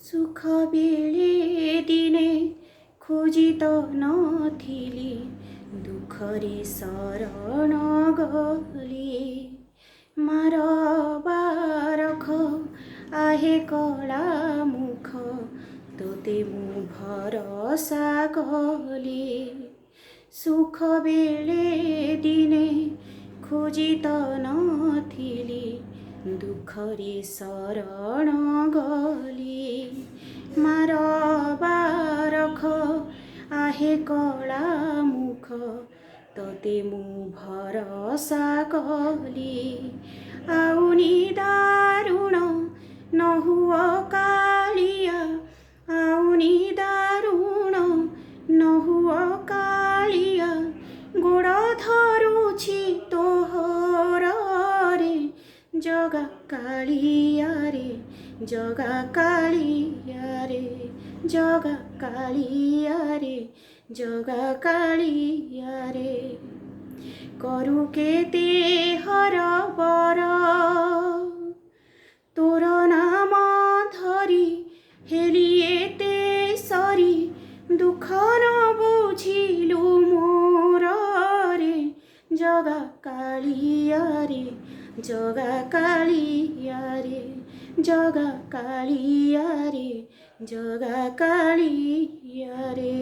ସୁଖ ବେଳେ ଦିନେ ଖୋଜି ତ ନଥିଲି, ଦୁଃଖରେ ଶରଣ ଗଲି। ମାର ବାରଖ ଆହେ କଳା ମୁଖ, ତୋତେ ମୁଁ ଭରସା କଲି। ସୁଖ ବେଳେ ଦିନେ ଖୋଜି ତ ନଥିଲି, ଦୁଃଖରେ ଶରଣ ଗଲି। ମାର ବାରଖ ଆହେ କଳା ମୁଖ, ତୋତେ ମୁଁ ଭରସା କଲି। ଆଉନି ଦାରୁଣ ନ ହୁଅ କାଳିଆ, ଆଉନି ଦାରୁଣ ନ ହୁଅ କାଳିଆ, ଗୋଡ଼ ଧରୁଛି ତୋହରରେ। ଜଗା କାଳିଆରେ, ଜଗା କାଳିଆରେ, ଜଗା କାଳିଆରେ, ଜଗା କାଳିଆରେ। କରୁ କେତେ ହରବର ତୋର ନାମ ଧରି, ହେଲି ଏତେ ସରି, ଦୁଃଖ ନ ବୁଝିଲୁ ମୋରରେ। ଜଗା କାଳିଆରେ, ଜଗା କାଳିଆରେ, ଜଗା କାଳିଆରେ, ଜଗା କାଳିଆରେ।